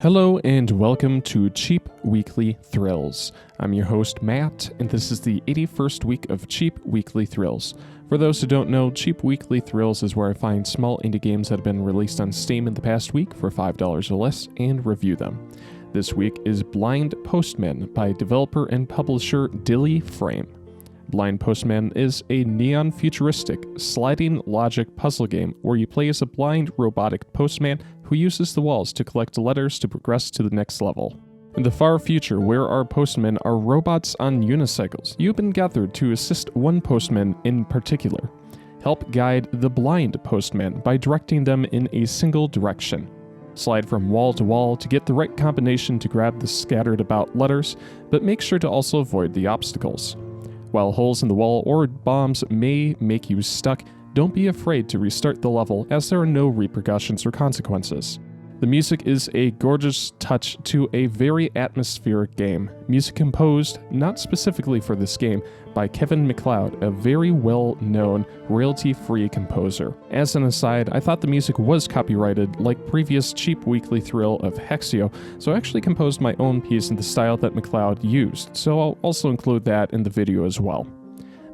Hello and welcome to Cheap Weekly Thrills. I'm your host Matt, and this is the 81st week of Cheap Weekly Thrills. For those who don't know, Cheap Weekly Thrills is where I find small indie games that have been released on Steam in the past week for $5 or less and review them. This week is Blind Postman by developer and publisher DillyFrame. Blind Postman is a neon-futuristic, sliding logic puzzle game where you play as a blind robotic postman who uses the walls to collect letters to progress to the next level. In the far future, where our postmen are robots on unicycles, you've been gathered to assist one postman in particular. Help guide the blind postman by directing them in a single direction. Slide from wall to wall to get the right combination to grab the scattered about letters, but make sure to also avoid the obstacles. While holes in the wall or bombs may make you stuck, don't be afraid to restart the level as there are no repercussions or consequences. The music is a gorgeous touch to a very atmospheric game. Music composed, not specifically for this game, by Kevin MacLeod, a very well-known royalty-free composer. As an aside, I thought the music was copyrighted like previous Cheap Weekly Thrill of Hexio, so I actually composed my own piece in the style that MacLeod used, so I'll also include that in the video as well.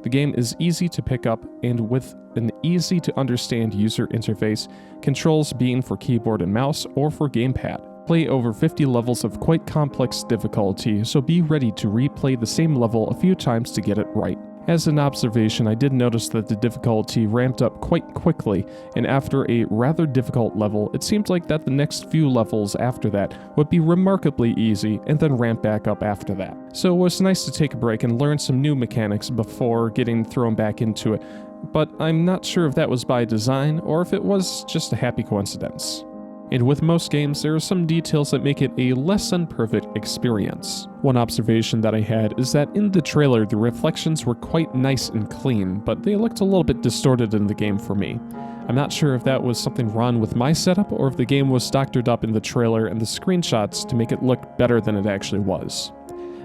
The game is easy to pick up, and with an easy-to-understand user interface, controls being for keyboard and mouse or for gamepad. Play over 50 levels of quite complex difficulty, so be ready to replay the same level a few times to get it right. As an observation, I did notice that the difficulty ramped up quite quickly, and after a rather difficult level, it seemed like that the next few levels after that would be remarkably easy and then ramp back up after that. So it was nice to take a break and learn some new mechanics before getting thrown back into it, but I'm not sure if that was by design or if it was just a happy coincidence. And with most games, there are some details that make it a less than perfect experience. One observation that I had is that in the trailer, the reflections were quite nice and clean, but they looked a little bit distorted in the game for me. I'm not sure if that was something wrong with my setup or if the game was doctored up in the trailer and the screenshots to make it look better than it actually was.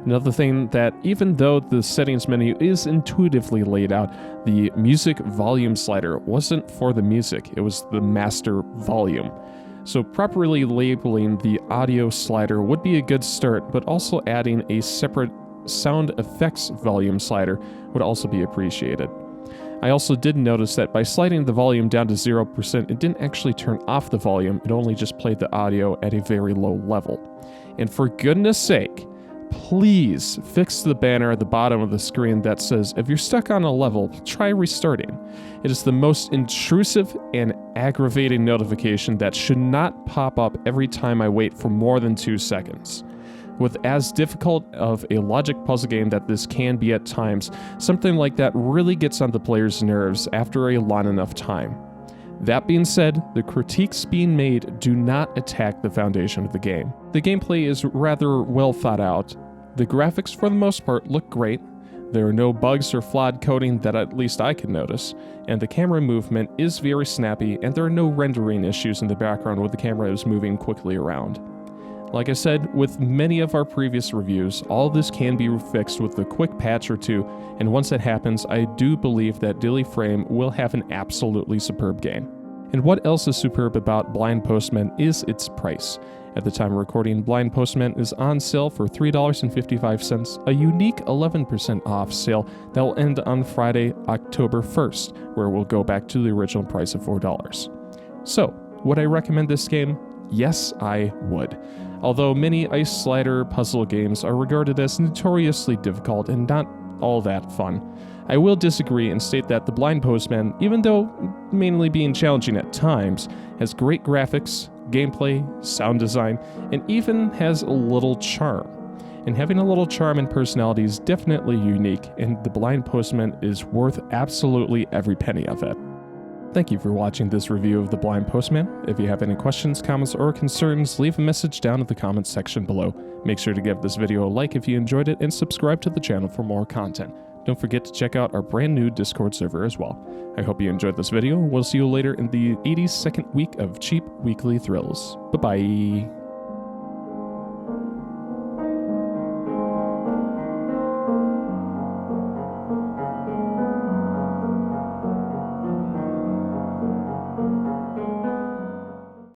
Another thing that even though the settings menu is intuitively laid out, the music volume slider wasn't for the music, it was the master volume. So properly labeling the audio slider would be a good start, but also adding a separate sound effects volume slider would also be appreciated. I also did notice that by sliding the volume down to 0%, it didn't actually turn off the volume, it only just played the audio at a very low level. And for goodness sake, please fix the banner at the bottom of the screen that says, if you're stuck on a level, try restarting. It is the most intrusive and aggravating notification that should not pop up every time I wait for more than 2 seconds. With as difficult of a logic puzzle game that this can be at times, something like that really gets on the player's nerves after a long enough time. That being said, the critiques being made do not attack the foundation of the game. The gameplay is rather well thought out. The graphics for the most part look great. There are no bugs or flawed coding that at least I can notice, and the camera movement is very snappy, and there are no rendering issues in the background where the camera is moving quickly around. Like I said, with many of our previous reviews, all this can be fixed with a quick patch or two, and once that happens, I do believe that DillyFrame will have an absolutely superb game. And what else is superb about Blind Postman is its price. At the time of recording, Blind Postman is on sale for $3.55, a unique 11% off sale that will end on Friday, October 1st, where we'll go back to the original price of $4. So, would I recommend this game? Yes, I would. Although many ice slider puzzle games are regarded as notoriously difficult and not all that fun, I will disagree and state that the Blind Postman, even though mainly being challenging at times, has great graphics, gameplay, sound design, and even has a little charm. And having a little charm and personality is definitely unique, and the Blind Postman is worth absolutely every penny of it. Thank you for watching this review of The Blind Postman. If you have any questions, comments, or concerns, leave a message down in the comments section below. Make sure to give this video a like if you enjoyed it, and subscribe to the channel for more content. Don't forget to check out our brand new Discord server as well. I hope you enjoyed this video. We'll see you later in the 82nd week of Cheap Weekly Thrills. Bye-bye.